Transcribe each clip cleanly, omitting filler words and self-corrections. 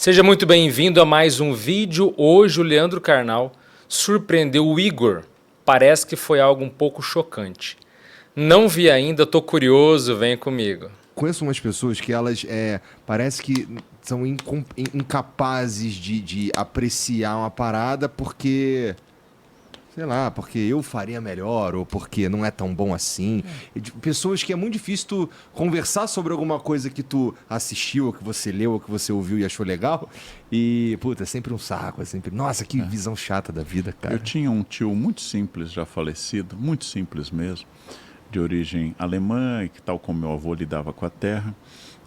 Seja muito bem-vindo a mais um vídeo. Hoje o Leandro Carnal surpreendeu o Igor. Parece que foi algo um pouco chocante. Não vi ainda, tô curioso, venha comigo. Conheço umas pessoas que elas parece que são incapazes de apreciar uma parada porque, sei lá, porque eu faria melhor ou porque não é tão bom assim. Pessoas que é muito difícil tu conversar sobre alguma coisa que tu assistiu, ou que você leu, ou que você ouviu e achou legal. E, puta, é sempre um saco, é sempre... Nossa, que visão chata da vida, cara. Eu tinha um tio muito simples, já falecido, muito simples mesmo, de origem alemã, e que tal como meu avô lidava com a terra.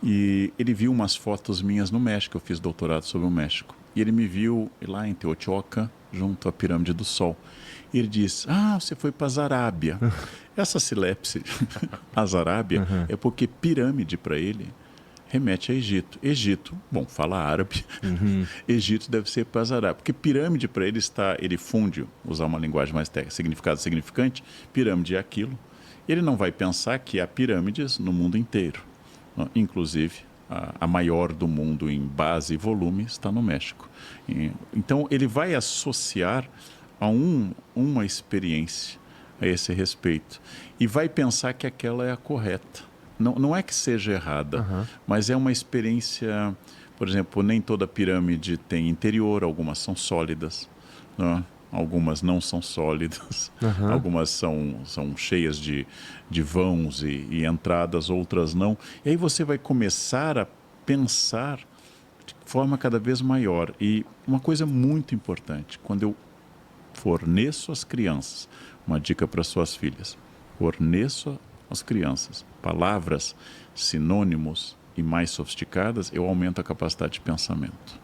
E ele viu umas fotos minhas no México, eu fiz doutorado sobre o México. E ele me viu lá em Teotihuacan, junto à Pirâmide do Sol. E ele disse, você foi para Azarábia. Essa silepse, Azarábia, é porque pirâmide para ele remete a Egito. Egito, bom, fala árabe. Egito deve ser para Azarábia. Porque pirâmide para ele ele funde, usar uma linguagem mais técnica, significado significante, pirâmide é aquilo. Ele não vai pensar que há pirâmides no mundo inteiro. Inclusive, a maior do mundo em base e volume está no México. Então, ele vai associar a uma experiência a esse respeito. E vai pensar que aquela é a correta. Não é que seja errada, mas é uma experiência... Por exemplo, nem toda pirâmide tem interior, algumas são sólidas, né? Algumas não são sólidas, algumas são cheias de vãos e entradas, outras não. E aí você vai começar a pensar de forma cada vez maior. E uma coisa muito importante, quando eu forneço às crianças, uma dica para suas filhas, forneço às crianças palavras, sinônimos e mais sofisticadas, eu aumento a capacidade de pensamento.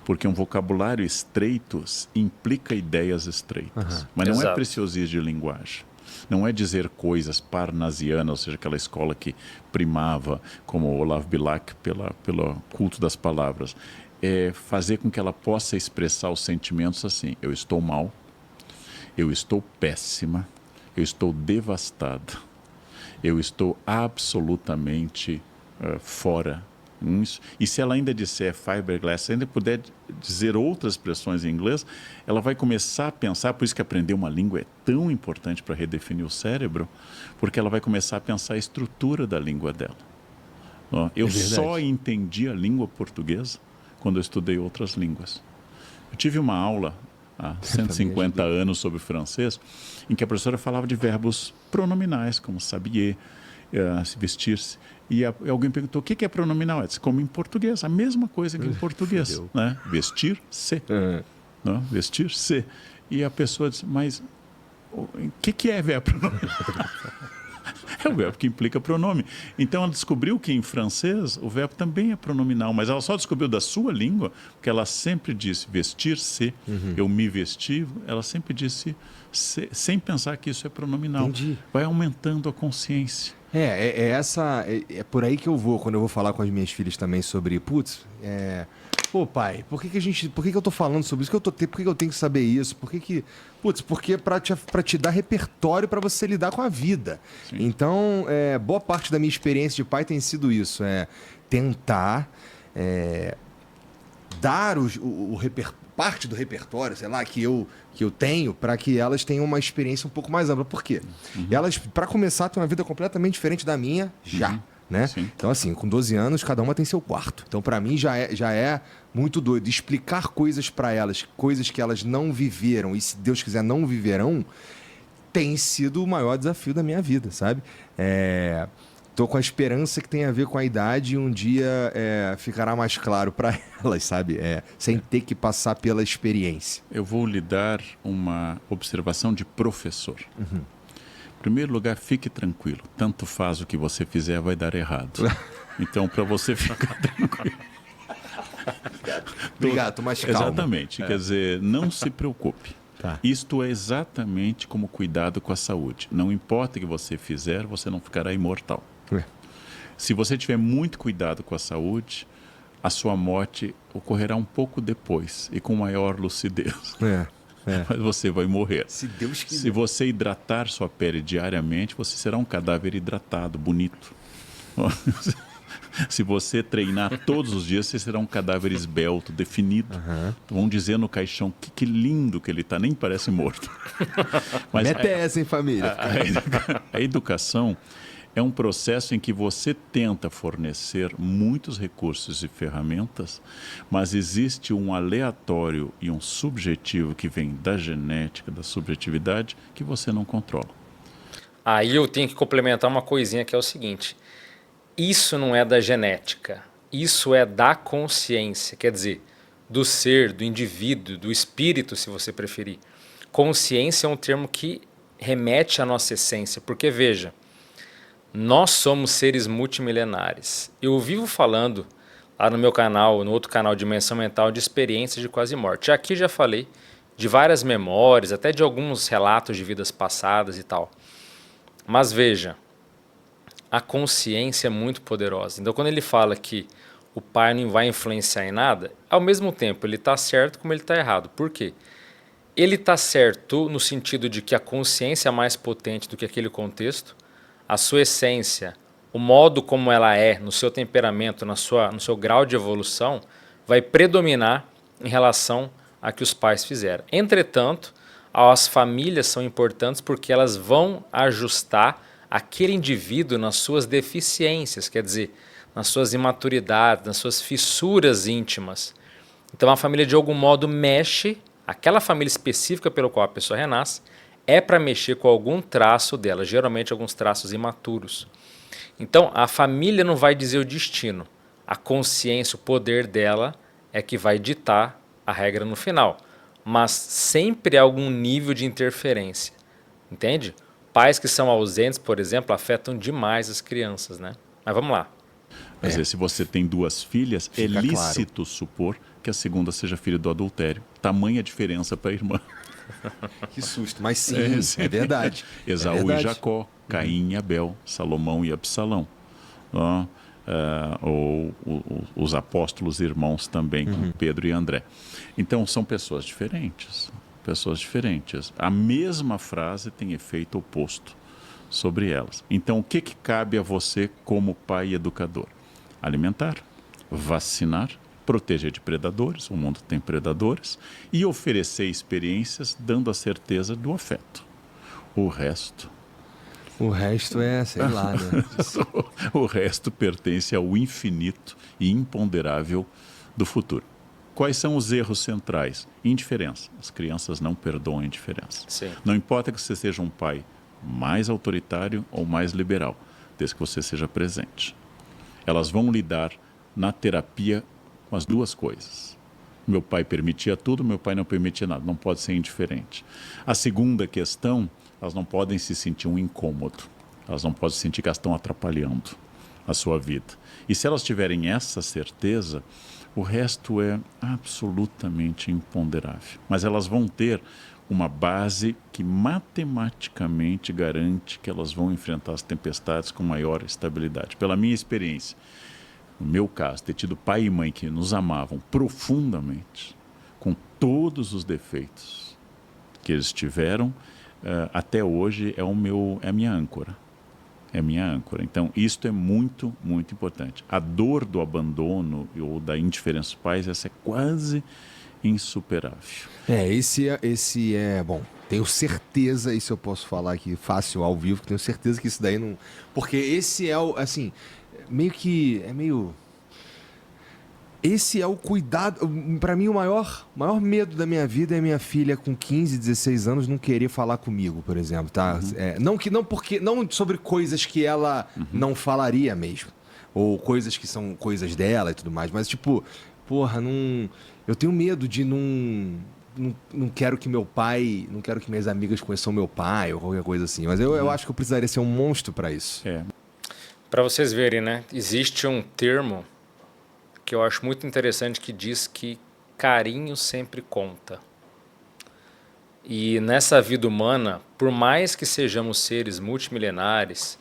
Porque um vocabulário estreito implica ideias estreitas. Mas não é preciosismo de linguagem. Não é dizer coisas parnasianas, ou seja, aquela escola que primava, como Olavo Bilac, pelo culto das palavras. É fazer com que ela possa expressar os sentimentos assim. Eu estou mal, eu estou péssima, eu estou devastada, eu estou absolutamente fora. E se ela ainda disser fiberglass, se ainda puder dizer outras expressões em inglês, ela vai começar a pensar, por isso que aprender uma língua é tão importante para redefinir o cérebro, porque ela vai começar a pensar a estrutura da língua dela. Eu só entendi a língua portuguesa quando eu estudei outras línguas. Eu tive uma aula há 150 anos sobre francês, em que a professora falava de verbos pronominais, como s'habiller, se vestir-se. E alguém perguntou, o que é pronominal? Eu disse, como em português, a mesma coisa que em português. Né? Vestir-se. Vestir-se. E a pessoa disse, mas o que é verbo pronominal? É o verbo que implica pronome. Então ela descobriu que em francês o verbo também é pronominal, mas ela só descobriu da sua língua, porque ela sempre disse vestir-se, eu me vesti, ela sempre disse sem pensar que isso é pronominal. Entendi. Vai aumentando a consciência. É por aí que eu vou, quando eu vou falar com as minhas filhas também sobre, pô, pai, por que eu tô falando sobre isso? Por que eu tenho que saber isso? Porque é pra te dar repertório pra você lidar com a vida. Sim. Então, boa parte da minha experiência de pai tem sido isso, tentar dar parte do repertório, sei lá, que eu tenho, para que elas tenham uma experiência um pouco mais ampla. Por quê? Elas, para começar, têm uma vida completamente diferente da minha já. Né? Então, assim, com 12 anos, cada uma tem seu quarto. Então, para mim, já é muito doido. Explicar coisas para elas, coisas que elas não viveram e, se Deus quiser, não viverão, tem sido o maior desafio da minha vida, sabe? Tô com a esperança que tem a ver com a idade e um dia ficará mais claro para elas, sabe? Sem ter que passar pela experiência. Eu vou lhe dar uma observação de professor. Em primeiro lugar, fique tranquilo. Tanto faz o que você fizer, vai dar errado. Então, para você ficar tranquilo... Obrigado, tô mais calmo. Exatamente. Quer dizer, não se preocupe. Tá. Isto é exatamente como cuidado com a saúde. Não importa o que você fizer, você não ficará imortal. Se você tiver muito cuidado com a saúde, a sua morte ocorrerá um pouco depois e com maior lucidez. Mas você vai morrer. Se Deus quiser. Se você hidratar sua pele diariamente, você será um cadáver hidratado, bonito. Se você treinar todos os dias, você será um cadáver esbelto, definido. Vão dizer no caixão que lindo que ele está, nem parece morto. Mas Mete essa, hein, família? a educação é um processo em que você tenta fornecer muitos recursos e ferramentas, mas existe um aleatório e um subjetivo que vem da genética, da subjetividade, que você não controla. Aí eu tenho que complementar uma coisinha que é o seguinte: isso não é da genética, isso é da consciência, quer dizer, do ser, do indivíduo, do espírito, se você preferir. Consciência é um termo que remete à nossa essência, porque veja, nós somos seres multimilenares. Eu vivo falando lá no meu canal, no outro canal Dimensão Mental, de experiências de quase morte. Aqui já falei de várias memórias, até de alguns relatos de vidas passadas e tal. Mas veja, a consciência é muito poderosa. Então quando ele fala que o pai não vai influenciar em nada, ao mesmo tempo ele está certo como ele está errado. Por quê? Ele está certo no sentido de que a consciência é mais potente do que aquele contexto, a sua essência, o modo como ela é, no seu temperamento, no seu grau de evolução, vai predominar em relação a que os pais fizeram. Entretanto, as famílias são importantes porque elas vão ajustar aquele indivíduo nas suas deficiências, quer dizer, nas suas imaturidades, nas suas fissuras íntimas. Então a família de algum modo mexe, aquela família específica pelo qual a pessoa renasce, é para mexer com algum traço dela, geralmente alguns traços imaturos. Então, a família não vai dizer o destino. A consciência, o poder dela é que vai ditar a regra no final. Mas sempre há algum nível de interferência. Entende? Pais que são ausentes, por exemplo, afetam demais as crianças, né? Mas vamos lá. Às vezes, se você tem duas filhas, é Fica lícito supor que a segunda seja filha do adultério. Tamanha diferença para a irmã. Que susto, mas sim, é verdade. Esaú é verdade. e Jacó, Caim e Abel, Salomão e Absalão. Ou os apóstolos irmãos também, como Pedro e André. Então, são pessoas diferentes. Pessoas diferentes. A mesma frase tem efeito oposto sobre elas. Então, o que cabe a você como pai e educador? Alimentar, vacinar, proteger de predadores, o mundo tem predadores, e oferecer experiências dando a certeza do afeto. O resto é, sei lá, né? o resto pertence ao infinito e imponderável do futuro. Quais são os erros centrais? Indiferença. As crianças não perdoam a indiferença. Sim. Não importa que você seja um pai mais autoritário ou mais liberal, desde que você seja presente. Elas vão lidar na terapia com as duas coisas. Meu pai permitia tudo, meu pai não permitia nada. Não pode ser indiferente. A segunda questão, elas não podem se sentir um incômodo. Elas não podem sentir que elas estão atrapalhando a sua vida. E se elas tiverem essa certeza, o resto é absolutamente imponderável. Mas elas vão ter uma base que matematicamente garante que elas vão enfrentar as tempestades com maior estabilidade. Pela minha experiência, no meu caso, ter tido pai e mãe que nos amavam profundamente, com todos os defeitos que eles tiveram, até hoje é a minha âncora. É a minha âncora. Então, isto é muito, muito importante. A dor do abandono ou da indiferença dos pais, essa é quase insuperável. Esse é bom. Tenho certeza, isso eu posso falar aqui fácil ao vivo, que tenho certeza que isso daí não... Porque esse é o, assim, esse é o cuidado. Pra mim, o maior medo da minha vida é minha filha com 15, 16 anos não querer falar comigo, por exemplo, tá? Não sobre coisas que ela não falaria mesmo, ou coisas que são coisas dela e tudo mais, mas tipo, eu tenho medo de não quero que meu pai, não quero que minhas amigas conheçam meu pai ou qualquer coisa assim, mas eu acho que eu precisaria ser um monstro pra isso. Para vocês verem, né? Existe um termo que eu acho muito interessante que diz que carinho sempre conta. E nessa vida humana, por mais que sejamos seres multimilenares,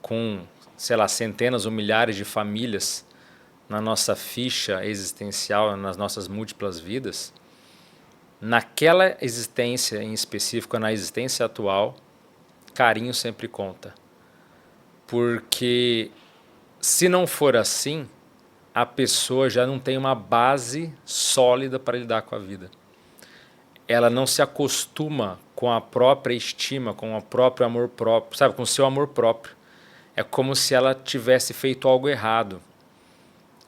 com, sei lá, centenas ou milhares de famílias na nossa ficha existencial, nas nossas múltiplas vidas, naquela existência em específico, na existência atual, carinho sempre conta. Porque Se não for assim, a pessoa já não tem uma base sólida para lidar com a vida. Ela não se acostuma com a própria estima, com o próprio amor próprio, sabe, com o seu amor próprio. É como se ela tivesse feito algo errado.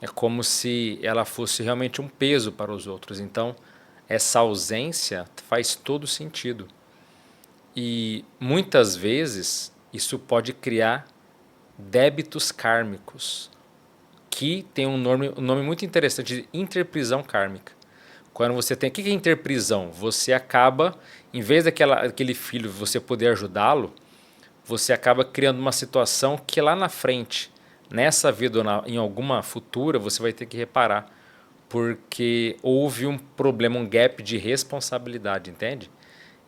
É como se ela fosse realmente um peso para os outros. Então, essa ausência faz todo sentido. E muitas vezes isso pode criar débitos kármicos, que tem um nome muito interessante de interprisão kármica. Quando você tem... O que é interprisão? Você acaba, em vez daquele filho você poder ajudá-lo, você acaba criando uma situação que lá na frente, nessa vida ou em alguma futura, você vai ter que reparar. Porque houve um problema, um gap de responsabilidade, entende?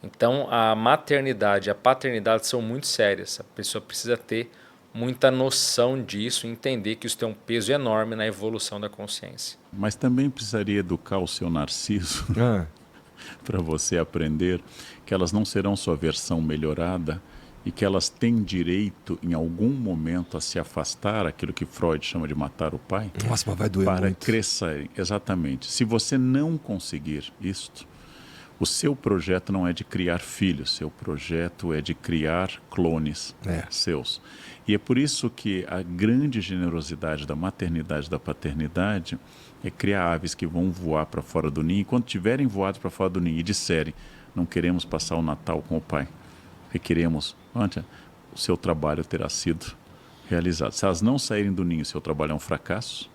Então, a maternidade e a paternidade são muito sérias. A pessoa precisa ter muita noção disso, entender que isso tem um peso enorme na evolução da consciência. Mas também precisaria educar o seu narciso para você aprender que elas não serão sua versão melhorada e que elas têm direito, em algum momento, a se afastar, aquilo que Freud chama de matar o pai, Nossa, mas vai doer para muito. crescerem. Exatamente. Se você não conseguir isto, o seu projeto não é de criar filhos, seu projeto é de criar clones seus. E é por isso que a grande generosidade da maternidade e da paternidade é criar aves que vão voar para fora do ninho, e quando tiverem voado para fora do ninho e disserem, não queremos passar o Natal com o pai, requeremos, o seu trabalho terá sido realizado. Se elas não saírem do ninho, seu trabalho é um fracasso.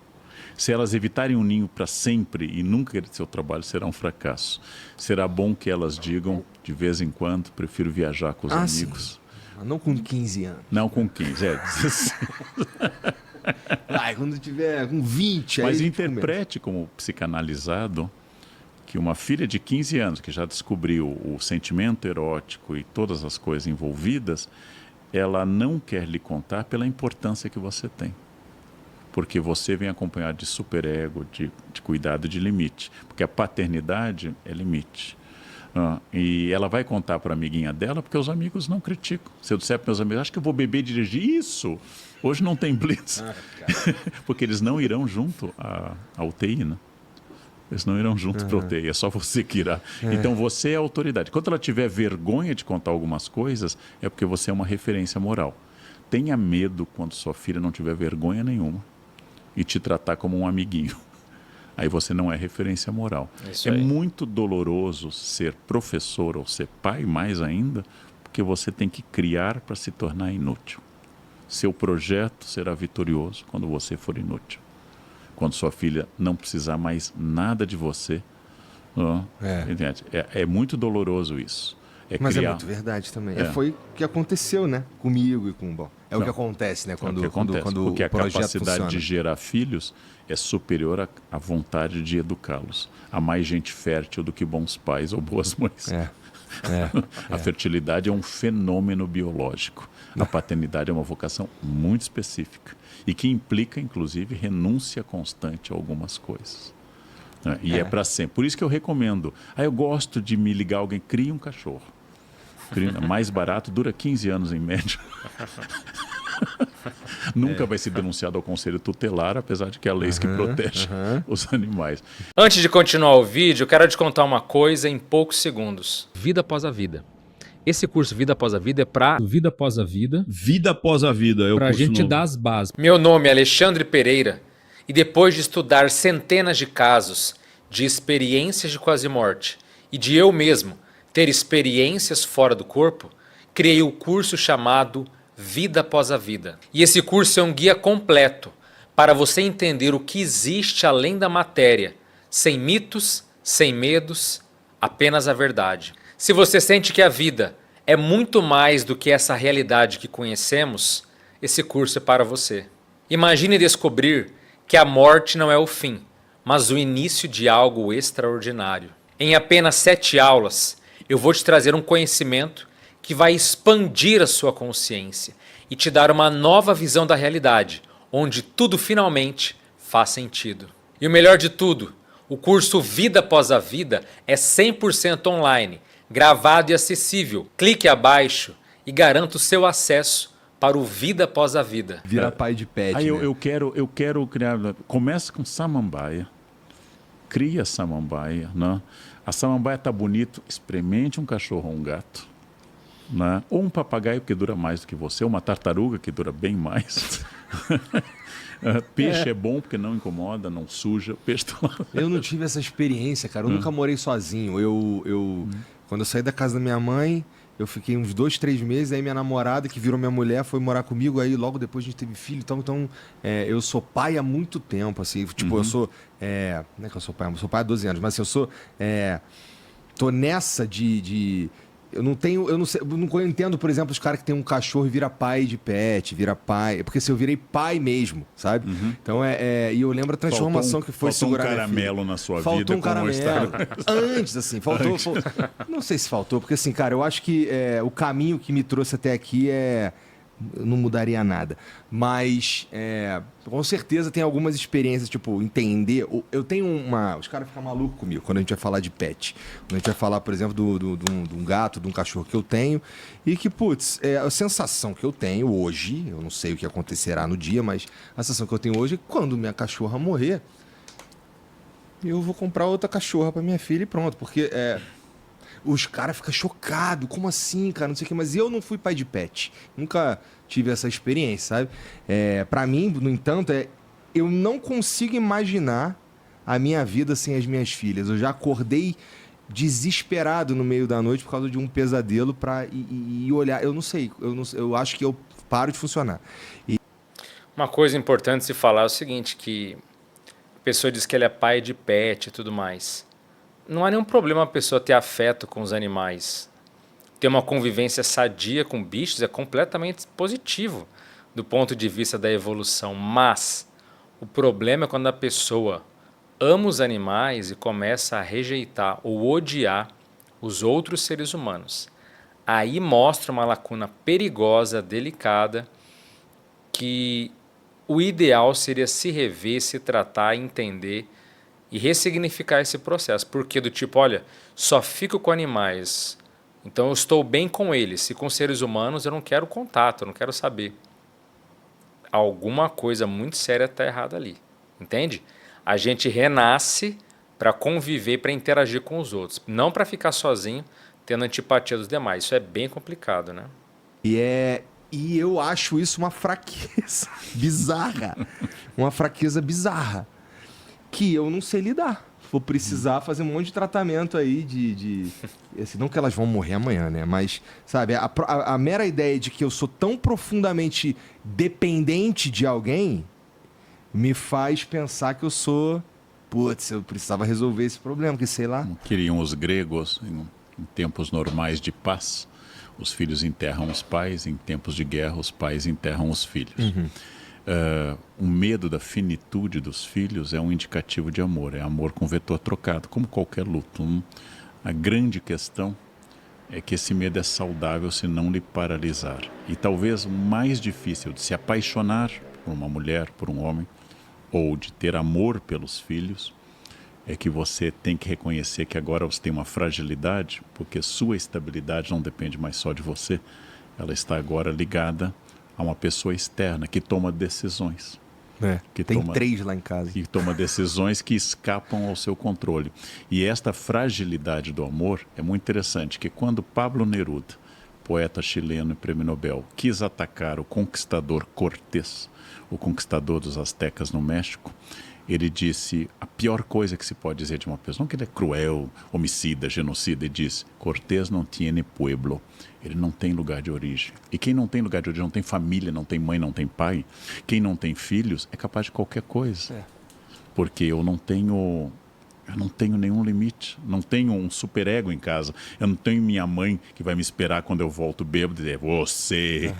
Se elas evitarem o ninho para sempre e nunca seu trabalho será um fracasso. Será bom que elas digam, de vez em quando, prefiro viajar com os amigos. Sim. Não com 15 anos. Não com 15, Quando tiver com 20... Mas aí interprete como psicanalizado que uma filha de 15 anos, que já descobriu o sentimento erótico e todas as coisas envolvidas, ela não quer lhe contar pela importância que você tem. Porque você vem acompanhado de superego, de cuidado, de limite. Porque a paternidade é limite. E ela vai contar para a amiguinha dela, porque os amigos não criticam. Se eu disser para meus amigos, acho que eu vou beber e dirigir, isso! Hoje não tem blitz. Porque eles não irão junto à UTI, né? Eles não irão junto para a UTI, é só você que irá. Então você é a autoridade. Quando ela tiver vergonha de contar algumas coisas, é porque você é uma referência moral. Tenha medo quando sua filha não tiver vergonha nenhuma e te tratar como um amiguinho. Aí você não é referência moral. É muito doloroso ser professor ou ser pai, mais ainda, porque você tem que criar para se tornar inútil. Seu projeto será vitorioso quando você for inútil. Quando sua filha não precisar mais nada de você. É muito doloroso isso. Mas é muito verdade também. Foi o que aconteceu, né? Comigo e com... Bom, o que acontece, né? Quando porque a capacidade funciona. de gerar filhos é superior à vontade de educá-los. Há mais gente fértil do que bons pais ou boas mães. A fertilidade é um fenômeno biológico. A paternidade é uma vocação muito específica e que implica, inclusive, renúncia constante a algumas coisas. E é para sempre. Por isso que eu recomendo. Eu gosto de me ligar a alguém, cria um cachorro. Mais barato, dura 15 anos em média. Nunca vai ser denunciado ao conselho tutelar, apesar de que há leis que protegem os animais. Antes de continuar o vídeo, eu quero te contar uma coisa em poucos segundos. Vida após a vida. Esse curso Vida após a Vida é para Vida após a vida. Vida após a vida é o Para a curso gente novo. dar as bases. Meu nome é Alexandre Pereira e depois de estudar centenas de casos de experiências de quase morte e de eu mesmo ter experiências fora do corpo, criei o curso chamado Vida após a Vida. E esse curso é um guia completo para você entender o que existe além da matéria, sem mitos, sem medos, apenas a verdade. Se você sente que a vida é muito mais do que essa realidade que conhecemos, esse curso é para você. Imagine descobrir que a morte não é o fim, mas o início de algo extraordinário. Em apenas 7 aulas, eu vou te trazer um conhecimento que vai expandir a sua consciência e te dar uma nova visão da realidade, onde tudo finalmente faz sentido. E o melhor de tudo, o curso Vida após a Vida é 100% online, gravado e acessível. Clique abaixo e garanta o seu acesso para o vida após a vida. Vira pai de pet, Aí né? eu quero criar... Começa com samambaia. Cria samambaia, né? A samambaia tá bonito, experimente um cachorro ou um gato. Né? Ou um papagaio que dura mais do que você, ou uma tartaruga que dura bem mais. Peixe é bom porque não incomoda, não suja. Peixe tá lá. Eu não tive essa experiência, cara. Eu nunca morei sozinho. Quando eu saí da casa da minha mãe, eu fiquei uns 2, 3 meses. Aí minha namorada, que virou minha mulher, foi morar comigo. Aí logo depois a gente teve filho. Então eu sou pai há muito tempo, assim. Tipo, eu sou... não é que eu sou pai, eu sou pai há 12 anos. Mas assim, eu sou... tô nessa de eu não tenho, eu não sei, eu entendo, por exemplo, os caras que tem um cachorro e vira pai de pet, vira pai, porque assim, eu virei pai mesmo, sabe? Então e eu lembro a transformação que foi segurar segurar um caramelo na sua faltou vida. Um caramelo. Antes, assim, faltou. Não sei se faltou, porque assim, cara, eu acho que o caminho que me trouxe até aqui não mudaria nada. Mas, com certeza, tem algumas experiências, tipo, entender. Eu tenho os caras ficam malucos comigo quando a gente vai falar de pet. Quando a gente vai falar, por exemplo, de um gato, de um cachorro que eu tenho. E que, putz, a sensação que eu tenho hoje, eu não sei o que acontecerá no dia, mas a sensação que eu tenho hoje é que quando minha cachorra morrer, eu vou comprar outra cachorra pra minha filha e pronto. Porque os caras ficam chocados. Como assim, cara? Não sei o que. Mas eu não fui pai de pet. Nunca tive essa experiência, sabe? Pra mim, no entanto, eu não consigo imaginar a minha vida sem as minhas filhas. Eu já acordei desesperado no meio da noite por causa de um pesadelo e olhar. Eu não sei. Eu acho que eu paro de funcionar. Uma coisa importante se falar é o seguinte, que a pessoa diz que ele é pai de pet e tudo mais. Não há nenhum problema a pessoa ter afeto com os animais. Ter uma convivência sadia com bichos é completamente positivo do ponto de vista da evolução. Mas o problema é quando a pessoa ama os animais e começa a rejeitar ou odiar os outros seres humanos. Aí mostra uma lacuna perigosa, delicada, que o ideal seria se rever, se tratar, entender e ressignificar esse processo. Porque do tipo, olha, só fico com animais, então eu estou bem com eles. Se com seres humanos eu não quero contato, eu não quero saber. Alguma coisa muito séria está errada ali. Entende? A gente renasce para conviver, para interagir com os outros. Não para ficar sozinho, tendo antipatia dos demais. Isso é bem complicado, né? E eu acho isso uma fraqueza bizarra. Uma fraqueza bizarra. Que eu não sei lidar. Vou precisar fazer um monte de tratamento aí assim, não que elas vão morrer amanhã, né? Mas, sabe, a mera ideia de que eu sou tão profundamente dependente de alguém me faz pensar que eu sou... Putz, eu precisava resolver esse problema, que sei lá. Como queriam os gregos, em tempos normais de paz, os filhos enterram os pais, em tempos de guerra, os pais enterram os filhos. O medo da finitude dos filhos é um indicativo de amor, é amor com vetor trocado, como qualquer luto. A grande questão é que esse medo é saudável se não lhe paralisar. E talvez o mais difícil de se apaixonar por uma mulher, por um homem, ou de ter amor pelos filhos, é que você tem que reconhecer que agora você tem uma fragilidade, porque sua estabilidade não depende mais só de você, ela está agora ligada a uma pessoa externa que toma decisões. Tem 3 lá em casa. Que toma decisões que escapam ao seu controle. E esta fragilidade do amor é muito interessante, que quando Pablo Neruda, poeta chileno e prêmio Nobel, quis atacar o conquistador Cortés, o conquistador dos astecas no México, ele disse a pior coisa que se pode dizer de uma pessoa, não que ele é cruel, homicida, genocida, ele disse, Cortés não tiene pueblo, ele não tem lugar de origem. E quem não tem lugar de origem, não tem família, não tem mãe, não tem pai, quem não tem filhos, é capaz de qualquer coisa. Porque eu não tenho nenhum limite, não tenho um superego em casa, eu não tenho minha mãe que vai me esperar quando eu volto bêbado e dizer, você.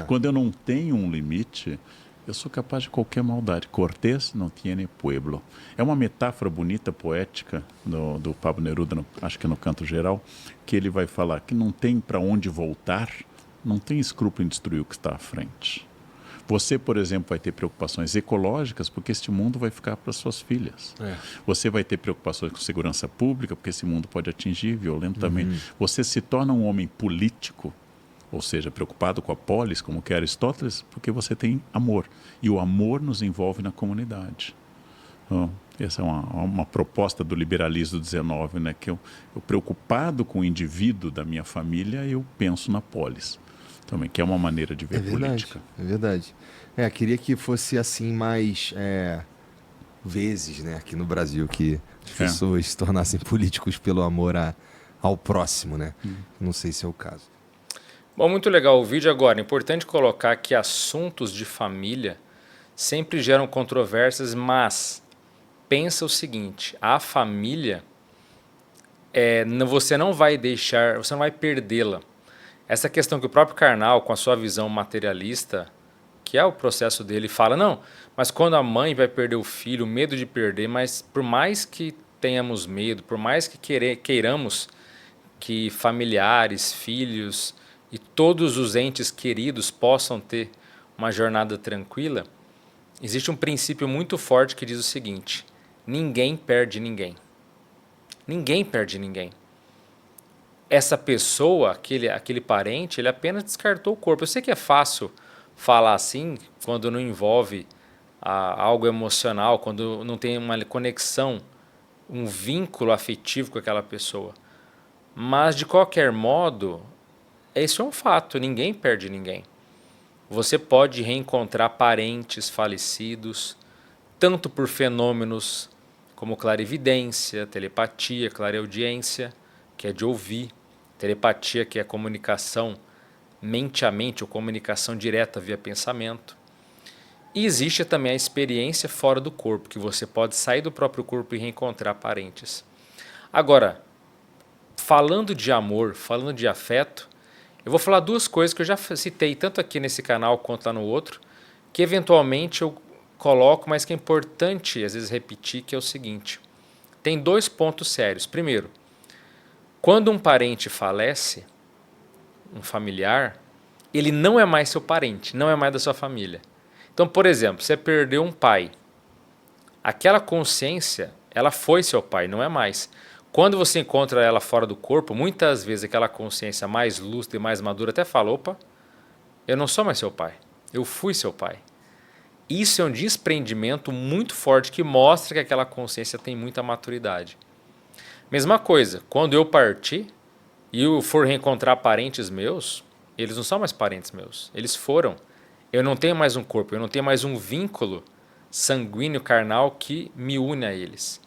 Quando eu não tenho um limite, eu sou capaz de qualquer maldade. Cortés não tiene pueblo. É uma metáfora bonita, poética, do Pablo Neruda, acho que no Canto Geral, que ele vai falar que não tem para onde voltar, não tem escrúpulo em destruir o que está à frente. Você, por exemplo, vai ter preocupações ecológicas porque este mundo vai ficar para suas filhas. Você vai ter preocupações com segurança pública porque esse mundo pode atingir violentamente. Você se torna um homem político ou seja, preocupado com a polis, como quer Aristóteles, porque você tem amor. E o amor nos envolve na comunidade. Então, essa é uma proposta do liberalismo XIX, né? Que eu preocupado com o indivíduo da minha família, eu penso na polis. Também, que é uma maneira de ver política. É verdade. Queria que fosse assim mais vezes, né, aqui no Brasil, que as pessoas se tornassem políticos pelo amor ao próximo, né? Não sei se é o caso. Bom, muito legal o vídeo. Agora, é importante colocar que assuntos de família sempre geram controvérsias, mas pensa o seguinte, a família, você não vai deixar, você não vai perdê-la. Essa questão que o próprio Karnal, com a sua visão materialista, que é o processo dele, fala, não, mas quando a mãe vai perder o filho, o medo de perder, mas por mais que tenhamos medo, por mais que queiramos que familiares, filhos e todos os entes queridos possam ter uma jornada tranquila, existe um princípio muito forte que diz o seguinte, ninguém perde ninguém. Ninguém perde ninguém. Essa pessoa, aquele parente, ele apenas descartou o corpo. Eu sei que é fácil falar assim quando não envolve algo emocional, quando não tem uma conexão, um vínculo afetivo com aquela pessoa. Mas, de qualquer modo, isso é um fato, ninguém perde ninguém. Você pode reencontrar parentes falecidos, tanto por fenômenos como clarividência, telepatia, clareaudiência, que é de ouvir, telepatia, que é comunicação mente a mente ou comunicação direta via pensamento. E existe também a experiência fora do corpo, que você pode sair do próprio corpo e reencontrar parentes. Agora, falando de amor, falando de afeto, eu vou falar duas coisas que eu já citei, tanto aqui nesse canal quanto lá no outro, que eventualmente eu coloco, mas que é importante às vezes repetir, que é o seguinte. Tem dois pontos sérios. Primeiro, quando um parente falece, um familiar, ele não é mais seu parente, não é mais da sua família. Então, por exemplo, você perdeu um pai. Aquela consciência, ela foi seu pai, não é mais. Quando você encontra ela fora do corpo, muitas vezes aquela consciência mais lúcida e mais madura até fala, opa, eu não sou mais seu pai, eu fui seu pai. Isso é um desprendimento muito forte que mostra que aquela consciência tem muita maturidade. Mesma coisa, quando eu partir e eu for reencontrar parentes meus, eles não são mais parentes meus, eles foram. Eu não tenho mais um corpo, eu não tenho mais um vínculo sanguíneo, carnal que me une a eles.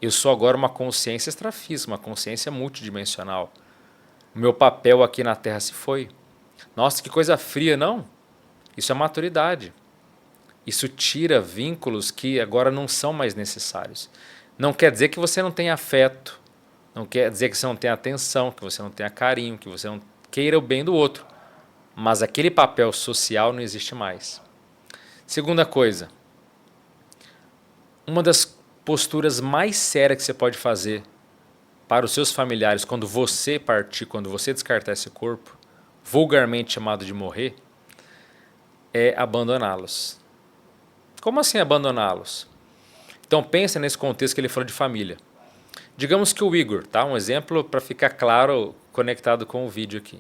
Eu sou agora uma consciência extrafísica, uma consciência multidimensional. O meu papel aqui na Terra se foi. Nossa, que coisa fria, não? Isso é maturidade. Isso tira vínculos que agora não são mais necessários. Não quer dizer que você não tenha afeto, não quer dizer que você não tenha atenção, que você não tenha carinho, que você não queira o bem do outro. Mas aquele papel social não existe mais. Segunda coisa, uma das posturas mais sérias que você pode fazer para os seus familiares quando você partir, quando você descartar esse corpo, vulgarmente chamado de morrer, é abandoná-los. Como assim abandoná-los? Então pensa nesse contexto que ele falou de família. Digamos que o Igor, tá? Um exemplo para ficar claro, conectado com o vídeo aqui.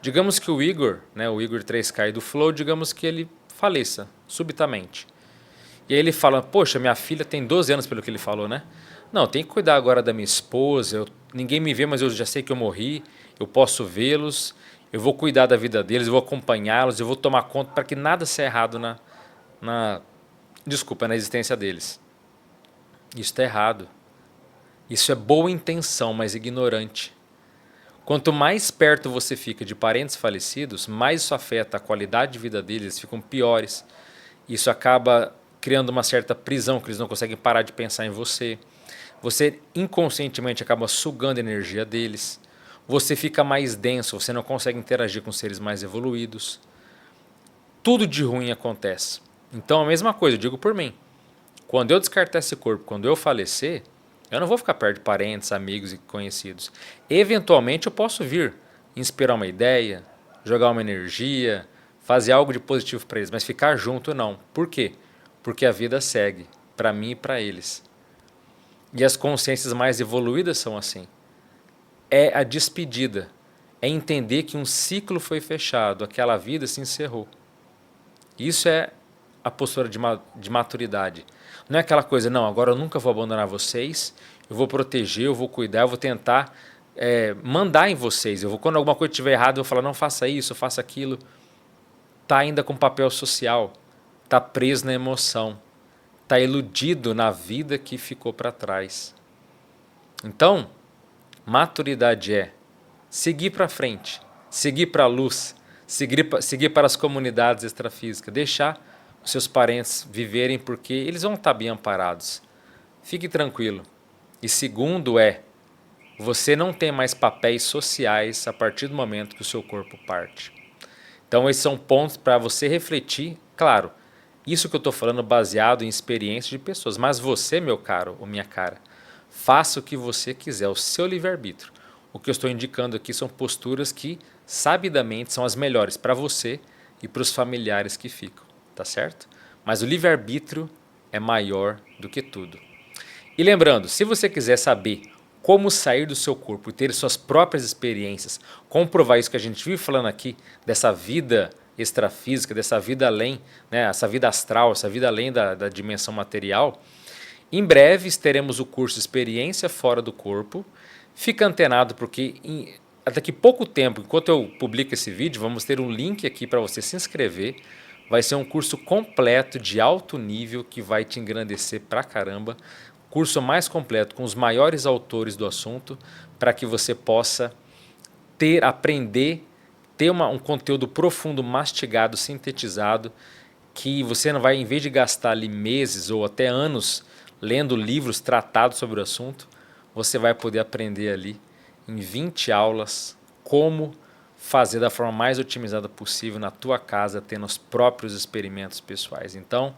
Digamos que o Igor, né, o Igor 3K do Flow, digamos que ele faleça subitamente. E aí ele fala, poxa, minha filha tem 12 anos pelo que ele falou, né? Não, tem que cuidar agora da minha esposa, ninguém me vê, mas eu já sei que eu morri, eu posso vê-los, eu vou cuidar da vida deles, eu vou acompanhá-los, eu vou tomar conta para que nada seja errado na existência deles. Isso está errado. Isso é boa intenção, mas ignorante. Quanto mais perto você fica de parentes falecidos, mais isso afeta a qualidade de vida deles, eles ficam piores. Isso acaba criando uma certa prisão, que eles não conseguem parar de pensar em você. Você inconscientemente acaba sugando a energia deles. Você fica mais denso, você não consegue interagir com seres mais evoluídos. Tudo de ruim acontece. Então a mesma coisa, eu digo por mim. Quando eu descartar esse corpo, quando eu falecer, eu não vou ficar perto de parentes, amigos e conhecidos. Eventualmente eu posso vir inspirar uma ideia, jogar uma energia, fazer algo de positivo para eles, mas ficar junto não. Por quê? Porque a vida segue, para mim e para eles. E as consciências mais evoluídas são assim. É a despedida. é entender que um ciclo foi fechado, aquela vida se encerrou. Isso é a postura de maturidade. Não é aquela coisa, não, agora eu nunca vou abandonar vocês, eu vou proteger, eu vou cuidar, eu vou tentar mandar em vocês. Quando alguma coisa estiver errada, eu vou falar, não faça isso, faça aquilo. Está ainda com papel social, está preso na emoção, está iludido na vida que ficou para trás. Então, maturidade é seguir para frente, seguir para a luz, seguir para as comunidades extrafísicas, deixar os seus parentes viverem porque eles vão estar bem amparados. Fique tranquilo. E segundo você não tem mais papéis sociais a partir do momento que o seu corpo parte. Então esses são pontos para você refletir. Claro, isso que eu estou falando baseado em experiências de pessoas, mas você, meu caro ou minha cara, faça o que você quiser, o seu livre-arbítrio. O que eu estou indicando aqui são posturas que, sabidamente, são as melhores para você e para os familiares que ficam, tá certo? Mas o livre-arbítrio é maior do que tudo. E lembrando, se você quiser saber como sair do seu corpo e ter suas próprias experiências, comprovar isso que a gente vive falando aqui, dessa vida extrafísica, dessa vida além, né, essa vida astral, essa vida além da dimensão material, em breve teremos o curso Experiência Fora do Corpo. Fica antenado porque daqui a pouco tempo, enquanto eu publico esse vídeo, vamos ter um link aqui para você se inscrever. Vai ser um curso completo de alto nível que vai te engrandecer pra caramba. Curso mais completo com os maiores autores do assunto para que você possa aprender, ter um conteúdo profundo, mastigado, sintetizado, que você não vai, em vez de gastar ali meses ou até anos lendo livros tratados sobre o assunto, você vai poder aprender ali em 20 aulas como fazer da forma mais otimizada possível na tua casa, tendo os próprios experimentos pessoais. Então,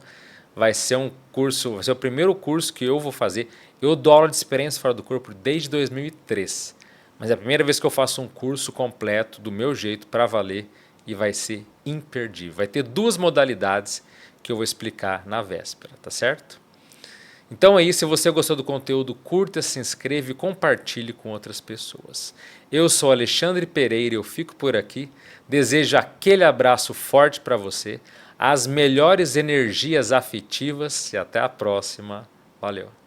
vai ser um curso, vai ser o primeiro curso que eu vou fazer. Eu dou aula de experiência fora do corpo desde 2003, mas é a primeira vez que eu faço um curso completo do meu jeito para valer e vai ser imperdível. Vai ter 2 modalidades que eu vou explicar na véspera, tá certo? Então é isso, se você gostou do conteúdo, curta, se inscreva e compartilhe com outras pessoas. Eu sou Alexandre Pereira, eu fico por aqui, desejo aquele abraço forte para você, as melhores energias afetivas e até a próxima. Valeu!